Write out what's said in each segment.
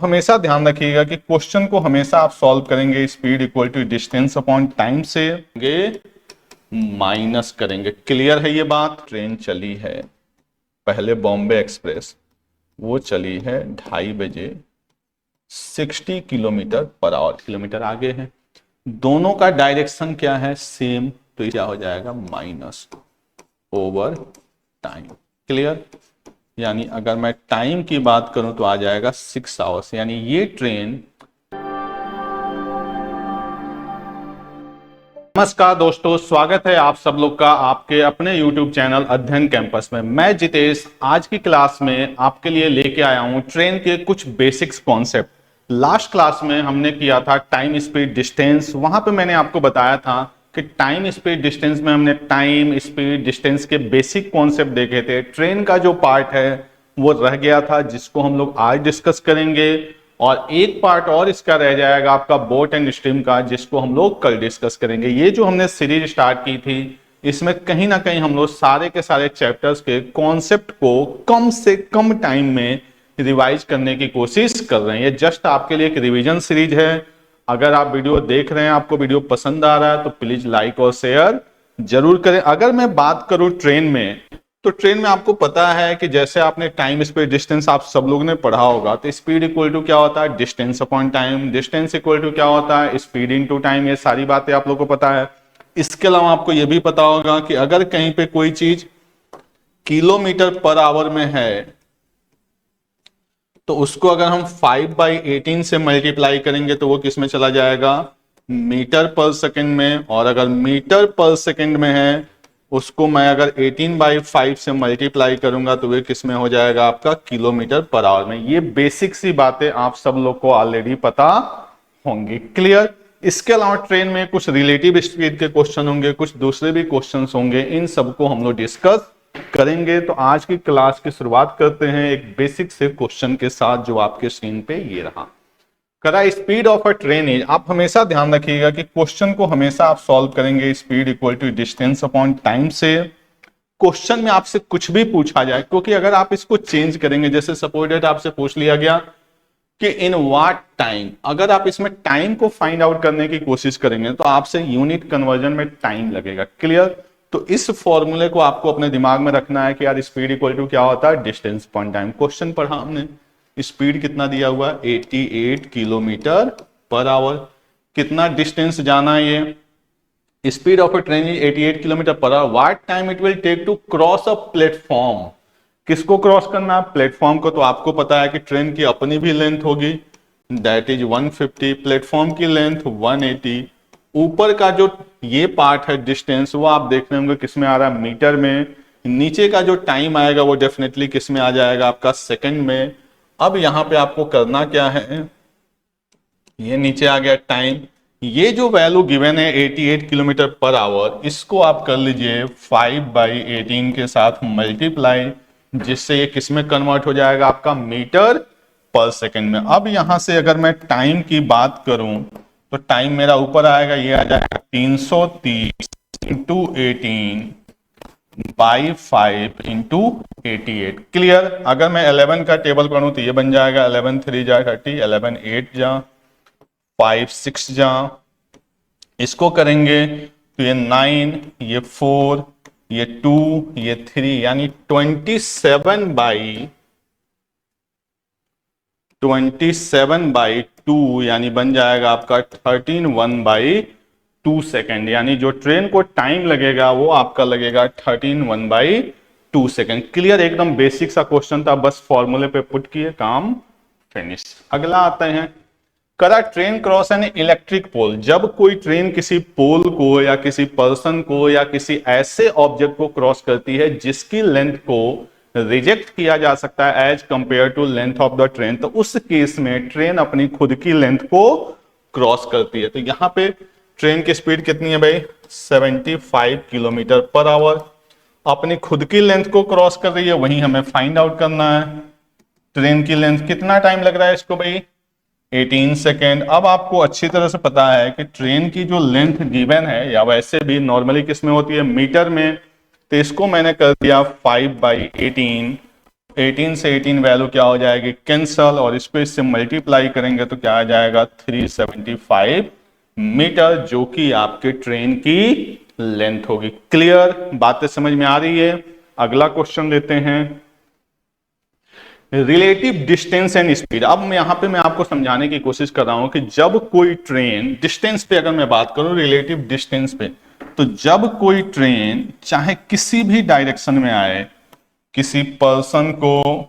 हमेशा ध्यान रखिएगा कि क्वेश्चन को हमेशा आप सॉल्व करेंगे speed equal to distance upon time से माइनस करेंगे। क्लियर है ये बात? ट्रेन चली है पहले बॉम्बे एक्सप्रेस, वो चली है 2:30 बजे 60 किलोमीटर पर आवर, किलोमीटर आगे है। दोनों का डायरेक्शन क्या है? सेम, तो क्या हो जाएगा? Minus over time. क्लियर? यानी अगर मैं टाइम की बात करूं तो आ जाएगा 6 आवर्स। यानी ये ट्रेन। नमस्कार दोस्तों, स्वागत है आप सब लोग का आपके अपने YouTube चैनल अध्ययन कैंपस में। मैं जितेश आज की क्लास में आपके लिए लेके आया हूं ट्रेन के कुछ बेसिक्स कॉन्सेप्ट। लास्ट क्लास में हमने किया था टाइम स्पीड डिस्टेंस। वहां पे मैंने आपको बताया था कि टाइम स्पीड डिस्टेंस में हमने टाइम स्पीड डिस्टेंस के बेसिक कॉन्सेप्ट देखे थे। ट्रेन का जो पार्ट है वो रह गया था, जिसको हम लोग आज डिस्कस करेंगे, और एक पार्ट और इसका रह जाएगा आपका बोट एंड स्ट्रीम का, जिसको हम लोग कल डिस्कस करेंगे। ये जो हमने सीरीज स्टार्ट की थी, इसमें कहीं ना कहीं हम लोग सारे के सारे चैप्टर्स के कॉन्सेप्ट को कम से कम टाइम में रिवाइज करने की कोशिश कर रहे हैं। ये जस्ट आपके लिए एक रिवीजन सीरीज है। अगर आप वीडियो देख रहे हैं, आपको वीडियो पसंद आ रहा है, तो प्लीज लाइक और शेयर जरूर करें। अगर मैं बात करूं ट्रेन में, तो ट्रेन में आपको पता है कि जैसे आपने टाइम स्पीड डिस्टेंस आप सब लोग ने पढ़ा होगा, तो स्पीड इक्वल टू क्या होता है? Distance upon time. Distance equal to क्या होता है? Speed into time. ये सारी बातें आप लोगों को पता है। इसके अलावा आपको यह भी पता होगा कि अगर कहीं पे कोई चीज किलोमीटर पर आवर में है, तो उसको अगर हम 5/18 से मल्टीप्लाई करेंगे तो वो किस में चला जाएगा? मीटर पर सेकंड में। और अगर मीटर पर सेकंड में है, उसको मैं अगर 18/5 से मल्टीप्लाई करूंगा तो वे किस में हो जाएगा? आपका किलोमीटर पर आवर में। ये बेसिक सी बातें आप सब लोग को ऑलरेडी पता होंगी। क्लियर? इसके अलावा ट्रेन में कुछ रिलेटिव स्पीड के क्वेश्चन होंगे, कुछ दूसरे भी क्वेश्चन होंगे, इन सबको हम लोग डिस्कस करेंगे। तो आज की क्लास की शुरुआत करते हैं एक बेसिक से क्वेश्चन के साथ, जो आपके स्क्रीन पे ये रहा। करा speed of a train is, आप हमेशा ध्यान रखिएगा कि क्वेश्चन को हमेशा आप सॉल्व करेंगे speed equal to distance upon time से। क्वेश्चन में आपसे कुछ भी पूछा जाए, क्योंकि अगर आप इसको चेंज करेंगे, जैसे सपोज दैट आपसे पूछ लिया गया कि इन व्हाट टाइम, अगर आप इसमें टाइम को फाइंड आउट करने की कोशिश करेंगे तो आपसे यूनिट कन्वर्जन में टाइम लगेगा। क्लियर? तो इस फॉर्मूले को आपको अपने दिमाग में रखना है कि यार स्पीड इक्वल टू क्या होता है? Distance upon time. क्वेश्चन पढ़ा हमने, स्पीड कितना दिया हुआ है? 88 किलोमीटर पर आवर। कितना डिस्टेंस जाना है? ये speed of a train is 88 kilometre per hour. What time it will take to cross a platform. किसको क्रॉस करना है? प्लेटफॉर्म को। तो आपको पता है कि ट्रेन की अपनी भी लेंथ होगी, दैट इज 150, प्लेटफॉर्म की लेंथ 180। ऊपर का जो ये पार्ट है डिस्टेंस, वो आप देख रहे होंगे किस में आ रहा है? मीटर में। नीचे का जो टाइम आएगा वो डेफिनेटली किस में आ जाएगा? आपका सेकंड में। अब यहां पे आपको करना क्या है? ये नीचे आ गया टाइम, ये जो वैल्यू गिवन है 88 किलोमीटर पर आवर, इसको आप कर लीजिए 5/18 के साथ मल्टीप्लाई, जिससे ये किस में कन्वर्ट हो जाएगा? आपका मीटर पर सेकंड में। अब यहां से अगर मैं टाइम की बात करूं, तो टाइम मेरा ऊपर आएगा, ये आ जाएगा 330 इंटू 18/5 इंटू 88। क्लियर? अगर मैं 11 का टेबल पढ़ूं तो ये बन जाएगा 11 3 जा 30, 11 8 जा 5 6 जा। इसको करेंगे तो ये 9, ये 4, ये 2, ये 3, यानी 27/2, यानी बन जाएगा आपका 13/1/2 सेकेंड। यानी जो ट्रेन को टाइम लगेगा वो आपका लगेगा 13/1/2 सेकेंड। क्लियर? एकदम बेसिक सा क्वेश्चन था, बस फॉर्मूले पे पुट किए, काम फिनिश। अगला आते हैं, करा train cross an electric pole. जब कोई ट्रेन किसी पोल को या किसी पर्सन को या किसी ऐसे ऑब्जेक्ट को क्रॉस करती है जिसकी लेंथ को रिजेक्ट किया जा सकता है as compare to length of the train, तो उस केस में ट्रेन अपनी खुद की लेंथ को क्रॉस करती है। तो यहां पे ट्रेन की स्पीड कितनी है भाई? 75 किलोमीटर पर आवर। अपनी खुद की लेंथ को क्रॉस कर रही है, वहीं हमें फाइंड आउट करना है ट्रेन की लेंथ। कितना टाइम लग रहा है इसको भाई? 18 सेकेंड। अब आपको अच्छी तरह से पता है कि ट्रेन की जो लेंथ गिवन है, या वैसे भी नॉर्मली किस में होती है? मीटर में। तो इसको मैंने कर दिया 5/18, 18 से 18 वैल्यू क्या हो जाएगी, कैंसल, और इसको इससे मल्टीप्लाई करेंगे तो क्या आ जाएगा 375 मीटर, जो कि आपके ट्रेन की लेंथ होगी। क्लियर, बातें समझ में आ रही है। अगला क्वेश्चन लेते हैं, रिलेटिव डिस्टेंस एंड स्पीड। अब मैं यहां पे मैं आपको समझाने की कोशिश कर रहा हूं कि जब कोई ट्रेन, डिस्टेंस पे अगर मैं बात करूं, रिलेटिव डिस्टेंस पे, तो जब कोई ट्रेन चाहे किसी भी डायरेक्शन में आए, किसी पर्सन को,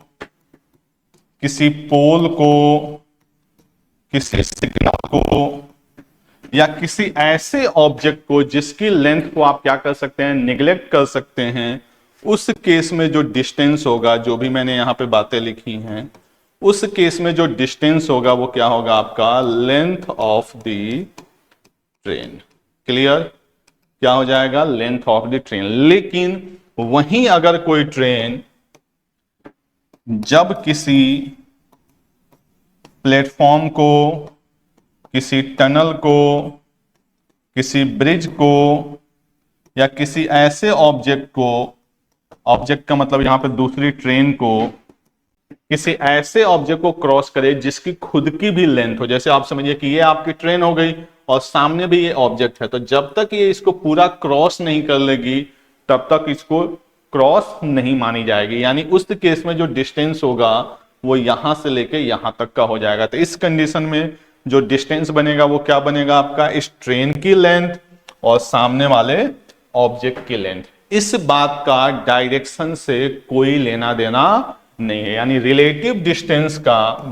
किसी पोल को, किसी सिग्नल को, या किसी ऐसे ऑब्जेक्ट को जिसकी लेंथ को आप क्या कर सकते हैं, निगलेक्ट कर सकते हैं, उस केस में जो डिस्टेंस होगा, जो भी मैंने यहां पे बातें लिखी हैं, उस केस में जो डिस्टेंस होगा वो क्या होगा आपका, length of the train. Clear, क्या हो जाएगा, लेंथ ऑफ द ट्रेन। लेकिन वहीं अगर कोई ट्रेन जब किसी प्लेटफॉर्म को, किसी टनल को, किसी ब्रिज को, या किसी ऐसे ऑब्जेक्ट को, ऑब्जेक्ट का मतलब यहां पे दूसरी ट्रेन को, किसी ऐसे ऑब्जेक्ट को क्रॉस करे जिसकी खुद की भी लेंथ हो, जैसे आप समझिए कि ये आपकी ट्रेन हो गई और सामने भी ये ऑब्जेक्ट है, तो जब तक ये इसको पूरा क्रॉस नहीं कर लेगी तब तक इसको क्रॉस नहीं मानी जाएगी। यानी उस केस में जो डिस्टेंस होगा वो यहां से लेके यहां तक का हो जाएगा। तो इस कंडीशन में जो डिस्टेंस बनेगा वो क्या बनेगा आपका, इस ट्रेन की लेंथ और सामने वाले ऑब्जेक्ट की लेंथ। इस बात का डायरेक्शन से कोई लेना देना नहीं है, यानी रिलेटिव डिस्टेंस का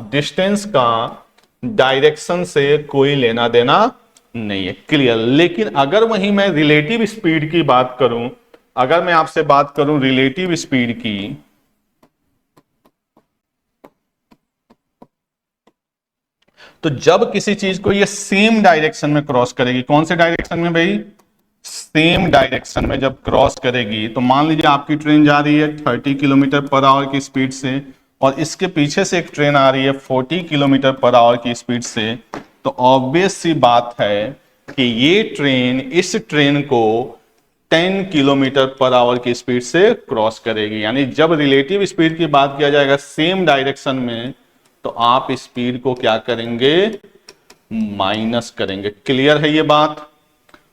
डायरेक्शन से कोई लेना देना नहीं है। क्लियर। लेकिन अगर वहीं मैं रिलेटिव स्पीड की बात करूं, अगर मैं आपसे बात करूं रिलेटिव स्पीड की, तो जब किसी चीज को ये सेम डायरेक्शन में क्रॉस करेगी, कौन से डायरेक्शन में भाई, सेम डायरेक्शन में जब क्रॉस करेगी, तो मान लीजिए आपकी ट्रेन जा रही है 30 किलोमीटर पर आवर की स्पीड से और इसके पीछे से एक ट्रेन आ रही है 40 किलोमीटर पर आवर की स्पीड से, तो ऑब्वियस सी बात है कि ये ट्रेन इस ट्रेन को 10 किलोमीटर पर आवर की स्पीड से क्रॉस करेगी। यानी जब रिलेटिव स्पीड की बात किया जाएगा सेम डायरेक्शन में, तो आप स्पीड को क्या करेंगे, माइनस करेंगे। क्लियर है ये बात।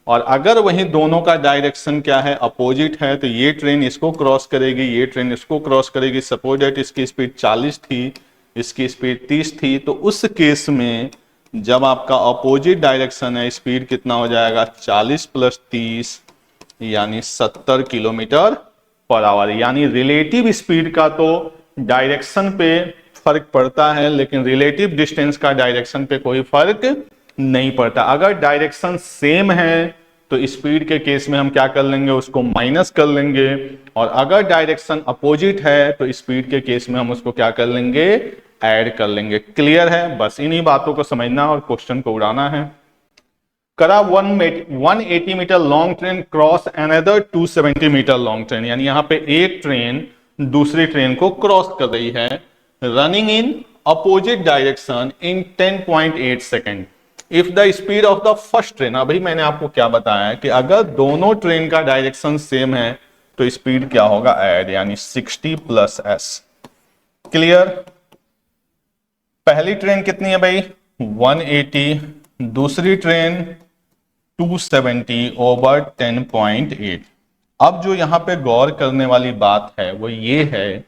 और अगर वहीं दोनों का डायरेक्शन क्या है, अपोजिट है, तो ये ट्रेन इसको क्रॉस करेगी, ये ट्रेन इसको क्रॉस करेगी। सपोज दैट इसकी स्पीड 40 थी, इसकी स्पीड 30 थी, तो उस केस में जब आपका अपोजिट डायरेक्शन है, स्पीड कितना हो जाएगा, 40 प्लस 30 यानी 70 किलोमीटर पर आवर। यानी रिलेटिव स्पीड का तो डायरेक्शन पे फर्क पड़ता है, लेकिन रिलेटिव डिस्टेंस का डायरेक्शन पे कोई फर्क नहीं पड़ता। अगर डायरेक्शन सेम है तो स्पीड के केस में हम क्या कर लेंगे, उसको माइनस कर लेंगे, और अगर डायरेक्शन अपोजिट है तो स्पीड के केस में हम उसको क्या कर लेंगे, ऐड कर लेंगे। क्लियर है। बस इन्हीं बातों को समझना और क्वेश्चन को उड़ाना है। करा 180 metre long train cross another 270 metre long train, यानी यहां पे एक ट्रेन दूसरी ट्रेन को क्रॉस कर रही है, running in opposite direction in 10.8 second if the speed of the first train. अभी मैंने आपको क्या बताया कि अगर दोनों ट्रेन का डायरेक्शन सेम है तो स्पीड क्या होगा, ऐड, यानी 60 प्लस एस। क्लियर। पहली ट्रेन कितनी है भाई, 180, दूसरी ट्रेन 270 ओवर 10.8। अब जो यहां पे गौर करने वाली बात है वो ये है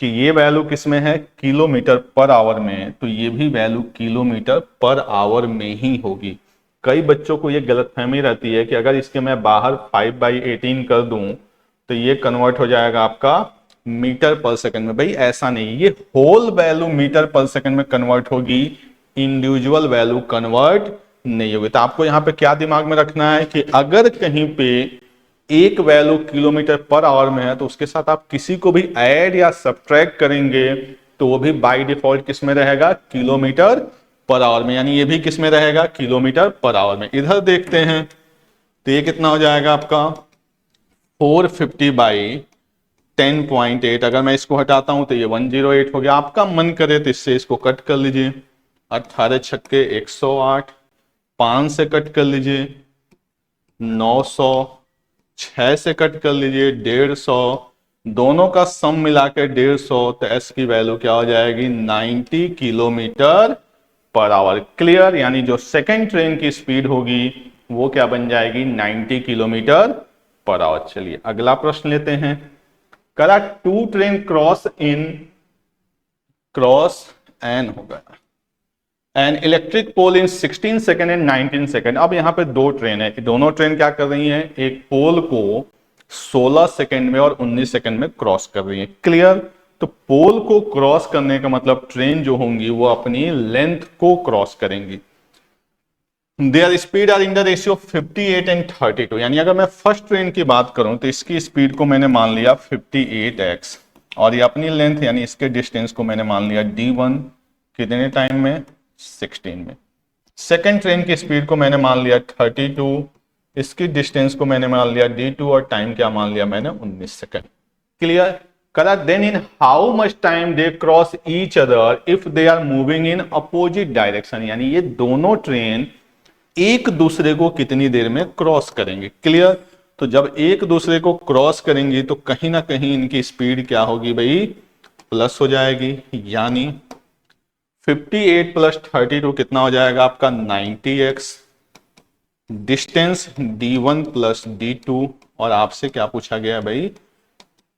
कि ये वैल्यू किसमें है, किलोमीटर पर आवर में, तो ये भी वैल्यू किलोमीटर पर आवर में ही होगी। कई बच्चों को ये गलतफहमी रहती है कि अगर इसके मैं बाहर 5/18 कर दूं तो ये कन्वर्ट हो जाएगा आपका मीटर पर सेकंड में। भाई ऐसा नहीं, ये होल वैल्यू मीटर पर सेकंड में कन्वर्ट होगी, इंडिविजुअल वैल्यू कन्वर्ट नहीं होगी। तो आपको यहां पे क्या दिमाग में रखना है कि अगर कहीं पे एक वैल्यू किलोमीटर पर आवर में है तो उसके साथ आप किसी को भी ऐड या सब्ट्रैक्ट करेंगे तो वो भी बाय डिफॉल्ट किस में रहेगा, किलोमीटर पर आवर में। यानी ये भी किस में रहेगा, किलोमीटर पर आवर में। इधर देखते हैं तो ये कितना हो जाएगा आपका 450/10.8। अगर मैं इसको हटाता हूं तो ये 108 हो गया। आपका मन करे तो इससे इसको कट कर लीजिए, 18 छक्के 108, 5 से कट कर लीजिए 900, 6 से कट कर लीजिए 150, दोनों का सम मिला के 150, तो एस की वैल्यू क्या हो जाएगी 90 किलोमीटर पर आवर। क्लियर, यानी जो सेकंड ट्रेन की स्पीड होगी वो क्या बन जाएगी 90 किलोमीटर पर आवर। चलिए अगला प्रश्न लेते हैं। करा टू ट्रेन क्रॉस एन होगा an electric pole in 16 second and 19 second. अब यहां पे दो ट्रेन है, दोनों ट्रेन क्या कर रही हैं, एक पोल को 16 सेकेंड में और 19 सेकेंड में क्रॉस कर रही है। क्लियर, तो पोल को क्रॉस करने का मतलब ट्रेन जो होंगी वो अपनी लेंथ को क्रॉस करेंगी। Their speed are in the ratio 58 and 32, यानी अगर मैं फर्स्ट ट्रेन की बात करूं तो इसकी स्पीड को मैंने मान लिया 58x और ये अपनी लेंथ यानी इसके डिस्टेंस को मैंने मान लिया d1 कितने टाइम में 16 में। सेकेंड ट्रेन की स्पीड को मैंने मान लिया 32, इसकी डिस्टेंस को मैंने मान लिया d2 और टाइम क्या मान लिया मैंने 19 second. Clear, correct. Then in how much time they cross each other if they are moving in opposite direction, यानी ये दोनों ट्रेन एक दूसरे को कितनी देर में क्रॉस करेंगे। क्लियर, तो जब एक दूसरे को क्रॉस करेंगी तो कहीं ना कहीं इनकी स्पीड क्या होगी भाई प्लस हो जाएगी, यानी 58 प्लस 32 कितना हो जाएगा आपका 90x, distance d1 plus d2 और आपसे क्या पूछा गया भाई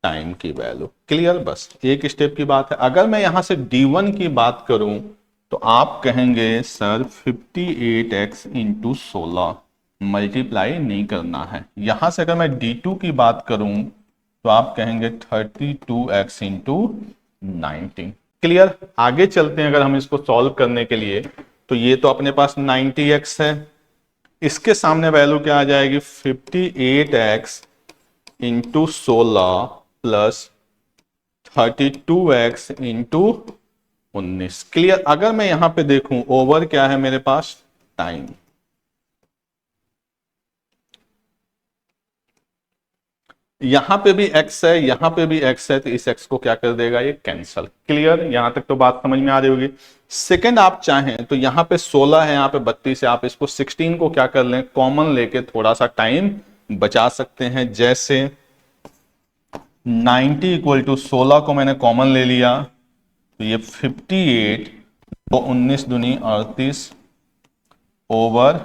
टाइम की वैल्यू। क्लियर, बस एक स्टेप की बात है। अगर मैं यहां से d1 की बात करूं तो आप कहेंगे सर 58x इंटू 16 मल्टीप्लाई नहीं करना है। यहां से अगर मैं d2 की बात करूं तो आप कहेंगे 32x इंटू 19। क्लियर, आगे चलते हैं। अगर हम इसको सॉल्व करने के लिए तो ये तो अपने पास 90x है, इसके सामने वैल्यू क्या आ जाएगी 58x into 16 plus 32x into 19। Clear, अगर मैं यहां पे देखूं ओवर क्या है मेरे पास टाइम, यहां पे भी x है यहां पे भी x है, तो इस x को क्या कर देगा ये कैंसल। क्लियर, यहां तक तो बात समझ में आ रही होगी। सेकंड आप चाहें तो यहां पे 16 है, यहां पे 32 है, आप इसको 16 को क्या कर लें कॉमन लेके थोड़ा सा टाइम बचा सकते हैं। जैसे 90 इक्वल टू 16 को मैंने कॉमन ले लिया तो ये 58 तो 19 दूनी 38 ओवर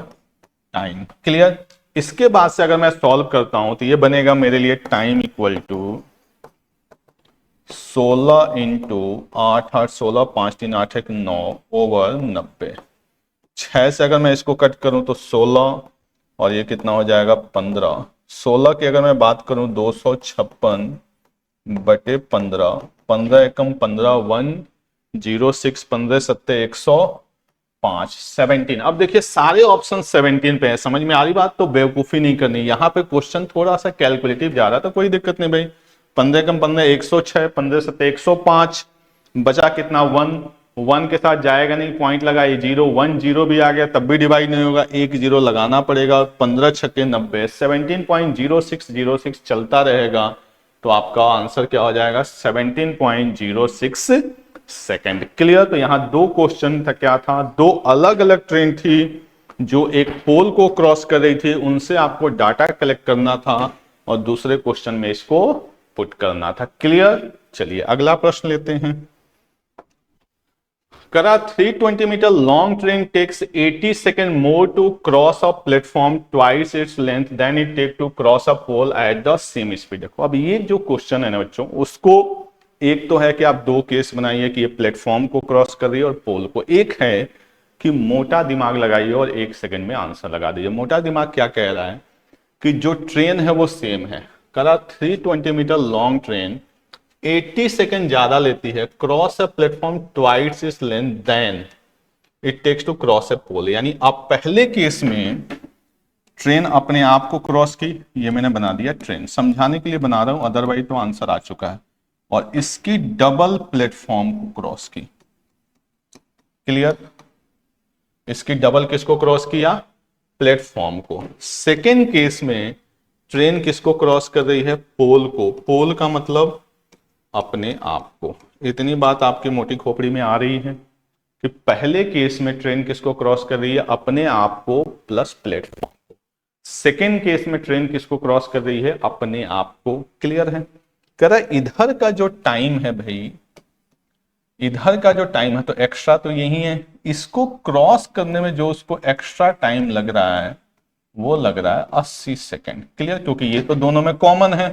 टाइम। क्लियर, इसके बाद से अगर मैं सॉल्व करता हूं तो ये बनेगा मेरे लिए time equal to 16 into 8 8 16 5 3 8 1 9 over 90। 6 से अगर मैं इसको कट करूं तो 16 और ये कितना हो जाएगा 15। 16 की अगर मैं बात करूं 256 बटे 15, 15 एकम 15 106, 15 सत्ते 105, 17। अब देखिए सारे ऑप्शन 17 पे है, समझ में आ रही बात, तो बेवकूफी नहीं करनी। यहाँ पे क्वेश्चन थोड़ा सा कैलकुलेटिव जा रहा था, कोई दिक्कत नहीं भाई। 15 एकम 15 106, 15 सत्ते 105, बचा कितना 1 के साथ जाएगा नहीं, पॉइंट लगाइए 0, 1 0 भी आ गया तब भी डिवाइड नहीं होगा, एक 0 लगाना पड़ेगा। 15 छक्के 90, 17.0606 चलता रहेगा, तो आपका आंसर क्या हो जाएगा 17.06 सेकेंड। क्लियर, तो यहां दो क्वेश्चन था, क्या था दो अलग अलग ट्रेन थी जो एक पोल को क्रॉस कर रही थी, उनसे आपको डाटा कलेक्ट करना था और दूसरे क्वेश्चन में इसको पुट करना था। क्लियर, चलिए अगला प्रश्न लेते हैं। करा 320 metre long train takes 80 second more to cross a platform twice its length then it take to cross a pole at the same speed. देखो अब ये जो क्वेश्चन है ना बच्चों, उसको एक तो है कि आप दो केस बनाइए कि ये प्लेटफॉर्म को क्रॉस कर रही है और पोल को, एक है कि मोटा दिमाग लगाइए और 1 सेकेंड में आंसर लगा दीजिए। मोटा दिमाग क्या कह रहा है कि जो ट्रेन है वो सेम है। करा 320 मीटर लॉन्ग ट्रेन 80 सेकेंड ज्यादा लेती है cross a platform twice its length then it takes to cross a pole. यानी आप पहले केस में ट्रेन अपने आप को क्रॉस की, ये मैंने बना दिया ट्रेन, समझाने के लिए बना रहा हूं, अदरवाइज तो आंसर आ चुका है, और इसकी डबल प्लेटफॉर्म को क्रॉस की। क्लियर, इसकी डबल किसको क्रॉस किया प्लेटफॉर्म को। सेकेंड केस में ट्रेन किसको क्रॉस कर रही है पोल को, पोल का मतलब अपने आप को। इतनी बात आपकी मोटी खोपड़ी में आ रही है कि पहले केस में ट्रेन किसको क्रॉस कर रही है अपने आप को प्लस प्लेटफॉर्म को, सेकेंड केस में ट्रेन किसको क्रॉस कर रही है अपने आप को। क्लियर है, करा इधर का जो टाइम है भाई, इधर का जो टाइम है तो एक्स्ट्रा तो यही है, इसको क्रॉस करने में जो उसको एक्स्ट्रा टाइम लग रहा है वो लग रहा है 80 सेकेंड। क्लियर, क्योंकि ये तो दोनों में कॉमन है।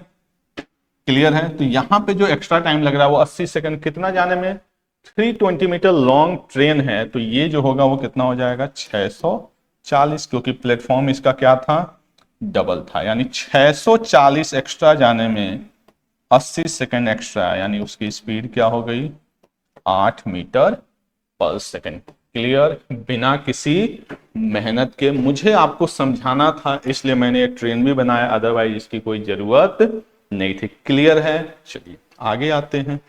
क्लियर है, तो यहां पे जो एक्स्ट्रा टाइम लग रहा है वो 80 सेकेंड। कितना जाने में, 320 मीटर लॉन्ग ट्रेन है, तो ये जो होगा वो कितना हो जाएगा, 640, क्योंकि प्लेटफॉर्म इसका क्या था, डबल था। यानी 640 एक्स्ट्रा जाने में 80 सेकेंड एक्स्ट्रा, यानी उसकी स्पीड क्या हो गई, 8 मीटर पर सेकेंड। क्लियर, बिना किसी मेहनत के। मुझे आपको समझाना था इसलिए मैंने एक ट्रेन भी बनाया, अदरवाइज इसकी कोई जरूरत नहीं थी। क्लियर है, चलिए आगे आते हैं।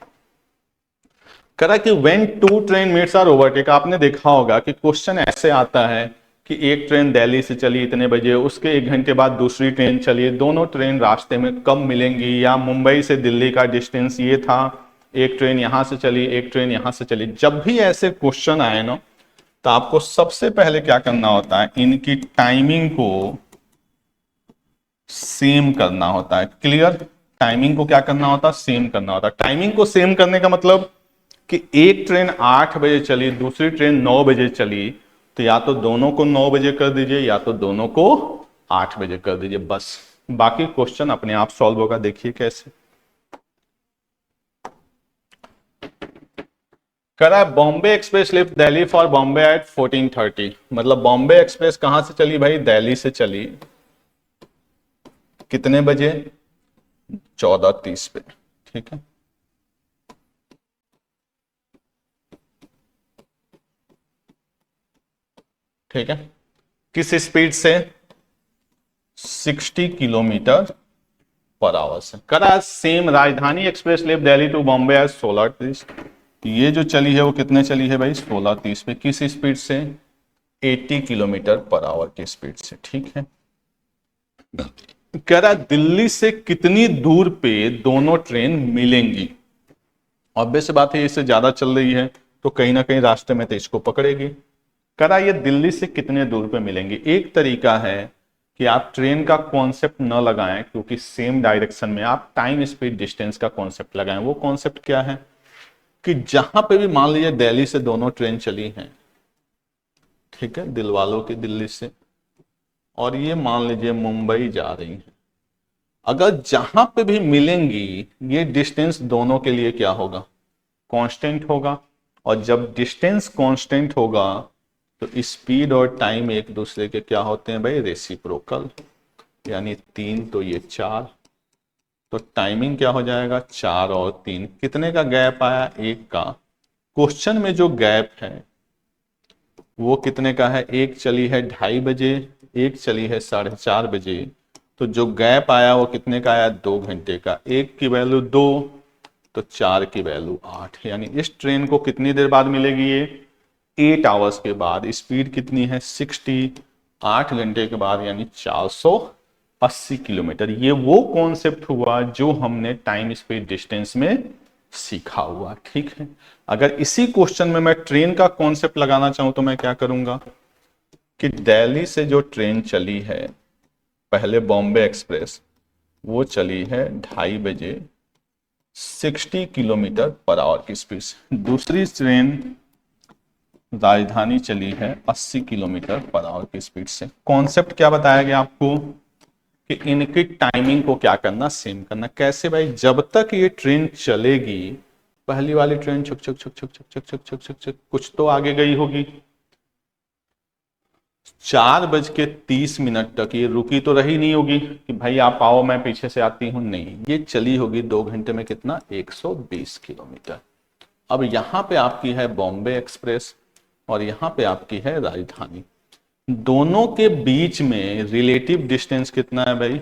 करा कि when two train meets or overtake, आपने देखा होगा कि क्वेश्चन ऐसे आता है कि एक ट्रेन दिल्ली से चली इतने बजे, उसके 1 घंटे बाद दूसरी ट्रेन चली, दोनों ट्रेन रास्ते में कब मिलेंगी, या मुंबई से दिल्ली का डिस्टेंस ये था, एक ट्रेन यहां से चली एक ट्रेन यहां से चली। जब भी ऐसे क्वेश्चन आए ना, तो आपको सबसे पहले क्या करना होता है, इनकी टाइमिंग को सेम करना होता है। क्लियर, टाइमिंग को क्या करना होता है, सेम करना होता है। टाइमिंग को सेम करने का मतलब कि एक ट्रेन 8 बजे चली, दूसरी ट्रेन 9 बजे चली, तो या तो दोनों को 9 बजे कर दीजिए या तो दोनों को 8 बजे कर दीजिए, बस। बाकी क्वेश्चन अपने आप सॉल्व होगा। देखिए कैसे करा, Bombay Express left Delhi for Bombay at 14:30। मतलब बॉम्बे एक्सप्रेस कहां से चली भाई, दिल्ली से चली, कितने बजे, 14:30 पे। ठीक है, ठीक है, किस स्पीड से, 60 किलोमीटर पर आवर से। करा same Rajdhani Express left Delhi to Bombay at 16:30। ये जो चली है वो कितने चली है भाई, 16:30 पे, किस स्पीड से, 80 किलोमीटर पर आवर की स्पीड से। ठीक है, कह रहा दिल्ली से कितनी दूर पे दोनों ट्रेन मिलेंगी। ऑब्वियस बात है, इससे ज्यादा चल रही है तो कहीं ना कहीं रास्ते में तो इसको पकड़ेगी। कह रहा ये दिल्ली से कितने दूर पे मिलेंगी। एक तरीका है कि आप ट्रेन का कॉन्सेप्ट न लगाएं, क्योंकि सेम डायरेक्शन में आप टाइम स्पीड डिस्टेंस का कॉन्सेप्ट लगाएं। वो कॉन्सेप्ट क्या है कि जहां पे भी मान लीजिए दिल्ली से दोनों ट्रेन चली हैं, ठीक है, दिलवालों की दिल्ली से, और ये मान लीजिए मुंबई जा रही है, अगर जहां पे भी मिलेंगी ये डिस्टेंस दोनों के लिए क्या होगा, कांस्टेंट होगा। और जब डिस्टेंस कांस्टेंट होगा तो स्पीड और टाइम एक दूसरे के क्या होते हैं भाई, रेसिप्रोकल। यानी 3 तो ये 4, तो टाइमिंग क्या हो जाएगा, 4 और 3, कितने का गैप आया, 1 का। क्वेश्चन में जो गैप है वो कितने का है, एक चली है 2:30 बजे, एक चली है 4:30 बजे, तो जो गैप आया वो कितने का आया, 2 घंटे का। एक की वैल्यू 2 तो 4 की वैल्यू 8, यानी इस ट्रेन को कितनी देर बाद मिलेगी, ये 8 आवर्स के बाद। स्पीड कितनी है, 60, 8 घंटे के बाद, यानी 480 किलोमीटर। ये वो कॉन्सेप्ट हुआ जो हमने टाइम स्पीड डिस्टेंस में सीखा हुआ। ठीक है, अगर इसी क्वेश्चन में मैं ट्रेन का कॉन्सेप्ट लगाना चाहूं तो मैं क्या करूंगा कि दिल्ली से जो ट्रेन चली है पहले, बॉम्बे एक्सप्रेस, वो चली है 2:30 बजे 60 किलोमीटर पर आवर की स्पीड से। दूसरी ट्रेन राजधानी चली है 80 किलोमीटर पर आवर की स्पीड से। कॉन्सेप्ट क्या बताया गया आपको कि इनकी टाइमिंग को क्या करना, सेम करना। कैसे भाई, जब तक ये ट्रेन चलेगी, पहली वाली ट्रेन छुक छुक छुक छुक छुक छुक छुक छुक छुक छुक कुछ तो आगे गई होगी, 4:30 तक ये रुकी तो रही नहीं होगी कि भाई आप आओ मैं पीछे से आती हूं, नहीं, ये चली होगी 2 घंटे में कितना, 120 किलोमीटर। अब यहां पे आपकी है बॉम्बे एक्सप्रेस और यहां पे आपकी है राजधानी। दोनों के बीच में रिलेटिव डिस्टेंस कितना है भाई,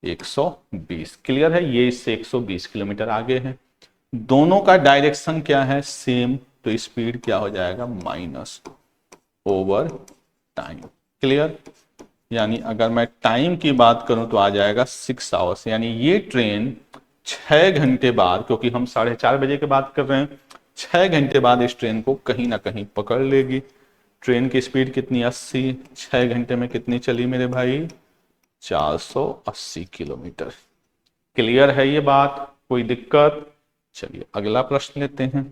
120। क्लियर है, ये इससे 120 किलोमीटर आगे है। दोनों का डायरेक्शन क्या है, सेम, तो स्पीड क्या हो जाएगा, माइनस ओवर टाइम। क्लियर, यानी अगर मैं टाइम की बात करूं तो आ जाएगा 6 आवर्स। यानी ये ट्रेन 6 घंटे बाद, क्योंकि हम 4:30 बजे की बात कर रहे हैं, 6 घंटे बाद इस ट्रेन को कहीं ना कहीं पकड़ लेगी। ट्रेन की स्पीड कितनी, 80, 6 घंटे में कितनी चली मेरे भाई, 480 किलोमीटर। क्लियर है ये बात। कोई दिक्कत? चलिए अगला प्रश्न लेते हैं।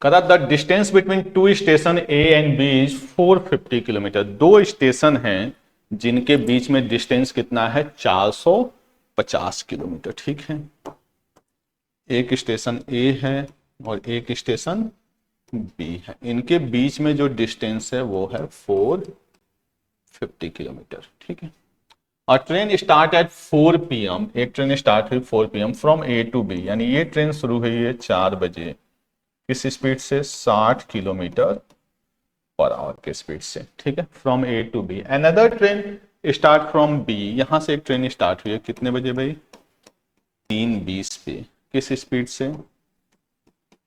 करा the distance between two station A and B is 450 kilometre. दो स्टेशन हैं जिनके बीच में डिस्टेंस कितना है? 450 किलोमीटर। ठीक है, एक स्टेशन ए है और एक स्टेशन बी है, इनके बीच में जो डिस्टेंस है वो है 450 किलोमीटर। ठीक है, और ट्रेन स्टार्ट एट 4 PM, एक ट्रेन स्टार्ट हुई 4 PM from A to B, यानी ये ट्रेन शुरू हुई है 4 बजे, किस स्पीड से? 60 किलोमीटर पर आवर के स्पीड से। ठीक है, from A to B. Another train start from B, यहां से एक ट्रेन स्टार्ट हुई है कितने बजे भाई? 3:20 पे, किस स्पीड से?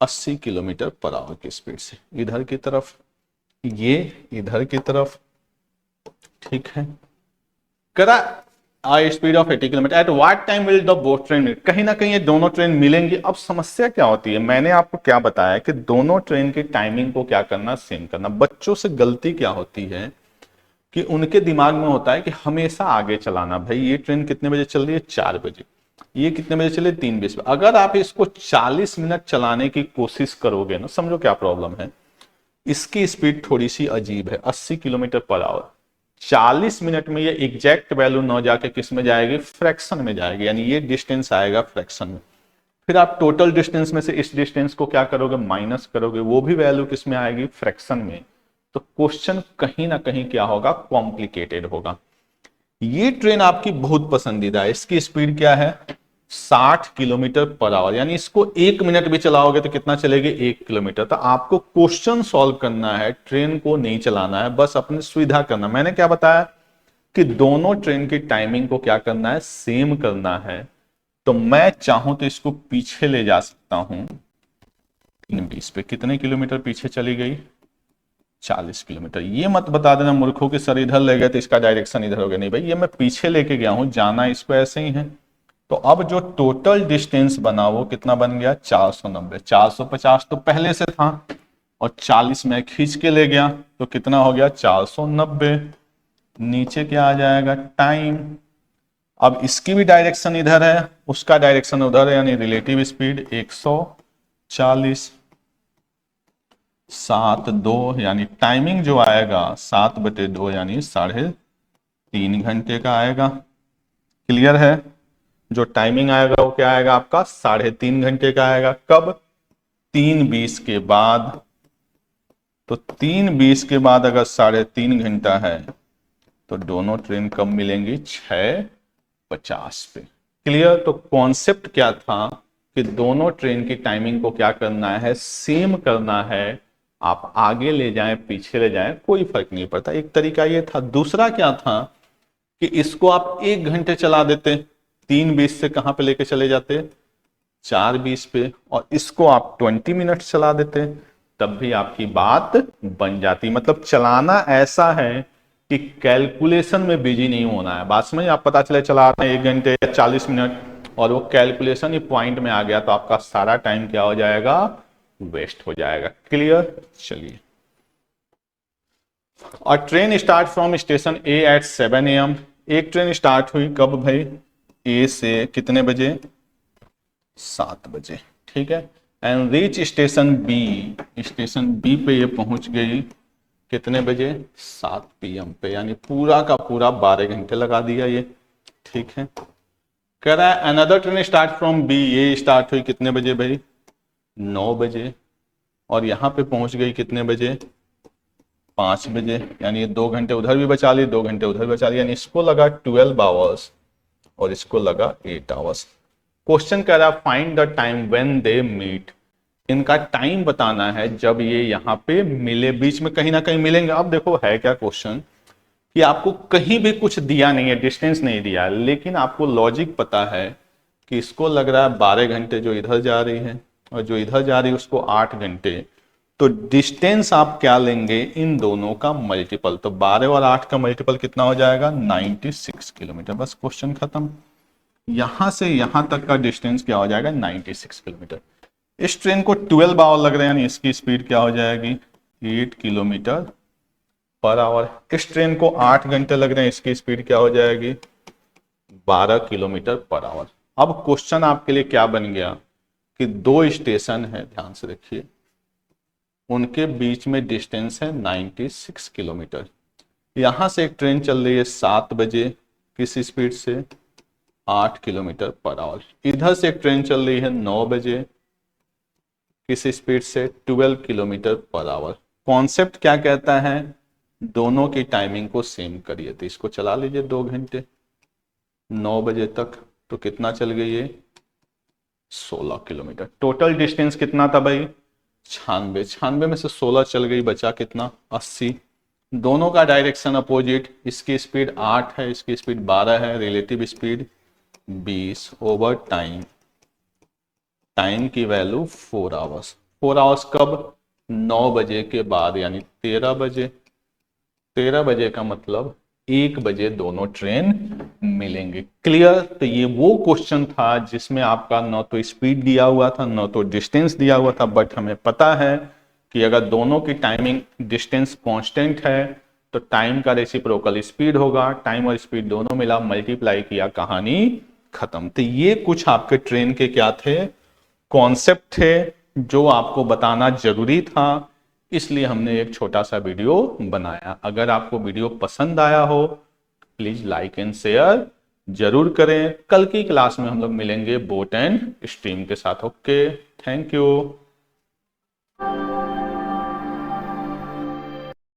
80 किलोमीटर पर आवर की स्पीड से, इधर की तरफ, ये इधर की तरफ। ठीक है, करा speed of 80 kilometre at what time will the both train meet? कहीं ना कहीं ये दोनों ट्रेन मिलेंगी। अब समस्या क्या होती है, मैंने आपको क्या बताया कि दोनों ट्रेन की टाइमिंग को क्या करना? सेम करना। बच्चों से गलती क्या होती है कि उनके दिमाग में होता है कि हमेशा आगे चलाना। भाई ये ट्रेन कितने बजे चल रही है? 4 बजे। ये कितने बजे चले? 3:20 पे। अगर आप इसको 40 मिनट चलाने की कोशिश करोगे ना, समझो क्या प्रॉब्लम है, इसकी स्पीड थोड़ी सी अजीब है, 80 किलोमीटर पर आवर। 40 मिनट में ये एग्जैक्ट वैल्यू न जाके किस में जाएगी? फ्रैक्शन में जाएगी, यानी ये डिस्टेंस आएगा फ्रैक्शन में। फिर आप टोटल डिस्टेंस में से इस डिस्टेंस को क्या करोगे? माइनस करोगे, वो भी वैल्यू किस में आएगी? फ्रैक्शन में। तो क्वेश्चन कहीं ना कहीं क्या होगा? कॉम्प्लिकेटेड होगा। ये ट्रेन आपकी बहुत पसंदीदा है, इसकी स्पीड क्या है? 60 किलोमीटर पर आवर, यानी इसको 1 मिनट भी चलाओगे तो कितना चलेगी? 1 किलोमीटर। तो आपको क्वेश्चन सॉल्व करना है, ट्रेन को नहीं चलाना है, बस अपनी सुविधा करना। मैंने क्या बताया कि दोनों ट्रेन की टाइमिंग को क्या करना है? सेम करना है। तो मैं चाहूं तो इसको पीछे ले जा सकता हूं 3:20 पे। कितने किलोमीटर पीछे चली गई? 40 किलोमीटर। ये मत बता देना मूर्खों के सर इधर ले गए तो इसका डायरेक्शन इधर हो गया। नहीं भाई, ये मैं पीछे लेके गया हूं, जाना इसको ऐसे ही है। तो अब जो टोटल डिस्टेंस बना वो कितना बन गया? 490। 450 तो पहले से था और 40 में खींच के ले गया तो कितना हो गया? 490। नीचे क्या आ जाएगा? टाइम। अब इसकी भी डायरेक्शन इधर है, उसका डायरेक्शन उधर है, यानी रिलेटिव स्पीड 140। 7:02 यानी टाइमिंग जो आएगा 7/2 यानी 3.5 घंटे का आएगा। क्लियर है? जो टाइमिंग आएगा वो क्या आएगा आपका? 3.5 घंटे का आएगा। कब? 3:20 के बाद। तो 3:20 के बाद अगर 3.5 घंटा है तो दोनों ट्रेन कब मिलेंगी? 6:50 पे। क्लियर? तो कॉन्सेप्ट क्या था कि दोनों ट्रेन की टाइमिंग को क्या करना है? सेम करना है। आप आगे ले जाएं पीछे ले जाएं कोई फर्क नहीं पड़ता। एक तरीका ये था। दूसरा क्या था कि इसको आप 1 घंटे चला देते, 3:20 से कहां पे लेके चले जाते? 4:20 पे, और इसको आप 20 मिनट चला देते, तब भी आपकी बात बन जाती। मतलब चलाना ऐसा है कि कैलकुलेशन में बिजी नहीं होना है। बात समझ? आप पता चले चला रहे हैं 1 घंटे या 40 मिनट और वो कैलकुलेशन ही पॉइंट में आ गया तो आपका सारा टाइम क्या हो जाएगा? वेस्ट हो जाएगा। क्लियर? चलिए, और train start from station A at 7 AM। एक ट्रेन स्टार्ट हुई कब भाई? ए से कितने बजे? 7 बजे। ठीक है, and reach station B. Station B पे ये पहुंच गई कितने बजे? 7 PM पे, यानी पूरा का पूरा 12 घंटे लगा दिया ये। ठीक है, कह रहा है another train start from B. ये स्टार्ट हुई कितने बजे भाई? 9 बजे, और यहां पे पहुंच गई कितने बजे? 5 बजे, यानी 2 घंटे उधर भी बचा ली, 2 घंटे उधर भी बचा ली, यानी इसको लगा 12 आवर्स और इसको लगा 8 आवर्स। क्वेश्चन कह रहा है find the time when they meet. इनका टाइम बताना है जब ये यहां पे मिले, बीच में कहीं ना कहीं मिलेंगे। अब देखो है क्या क्वेश्चन कि आपको कहीं भी कुछ दिया नहीं है, डिस्टेंस नहीं दिया है, लेकिन आपको लॉजिक पता है कि इसको लग रहा है 12 घंटे जो इधर जा रही है और जो इधर जा रही है उसको 8 घंटे। तो डिस्टेंस आप क्या लेंगे? इन दोनों का मल्टीपल। तो 12 और 8 का मल्टीपल कितना हो जाएगा? 96 किलोमीटर। बस क्वेश्चन खत्म। यहां से यहां तक का डिस्टेंस क्या हो जाएगा? 96 किलोमीटर। इस ट्रेन को 12 आवर लग रहे हैं, यानी इसकी स्पीड क्या हो जाएगी? 8 किलोमीटर पर आवर। इस ट्रेन को 8 घंटे लग रहे हैं, इसकी स्पीड क्या हो जाएगी? 12 किलोमीटर पर आवर। अब क्वेश्चन आपके लिए क्या बन गया कि दो स्टेशन है, ध्यान से देखिए, उनके बीच में डिस्टेंस है 96 किलोमीटर। यहां से एक ट्रेन चल रही है 7 बजे, किस स्पीड से, 8 किलोमीटर पर आवर। इधर से एक ट्रेन चल रही है 9 बजे, किस स्पीड से, 12 किलोमीटर पर आवर। कॉन्सेप्ट क्या कहता है, दोनों की टाइमिंग को सेम करिए। तो इसको चला लीजिए 2 घंटे, 9 बजे तक, तो कितना चल गई ये, 16 किलोमीटर। टोटल डिस्टेंस कितना था भाई, 96। 96 में से 16 चल गई, बचा कितना, 80। दोनों का डायरेक्शन अपोजिट, इसकी स्पीड 8 है, इसकी स्पीड 12 है, relative speed 20 over time. Time की वैल्यू 4 आवर्स। 4 आवर्स कब, 9 बजे के बाद, यानी 13 बजे। 13 बजे का मतलब 1 बजे दोनों ट्रेन मिलेंगे। क्लियर। तो ये वो क्वेश्चन था जिसमें आपका न तो स्पीड दिया हुआ था न तो डिस्टेंस दिया हुआ था, बट हमें पता है कि अगर दोनों की टाइमिंग डिस्टेंस कांस्टेंट है तो टाइम का रेसिप्रोकल स्पीड होगा। टाइम और स्पीड दोनों मिला, मल्टीप्लाई किया, कहानी खत्म। तो ये कुछ आपके ट्रेन के क्या थे, कॉन्सेप्ट थे, जो आपको बताना जरूरी था, इसलिए हमने एक छोटा सा वीडियो बनाया। अगर आपको वीडियो पसंद आया हो प्लीज लाइक एंड शेयर जरूर करें। कल की क्लास में हम लोग मिलेंगे बोट एंड स्ट्रीम के साथ। Okay, thank you.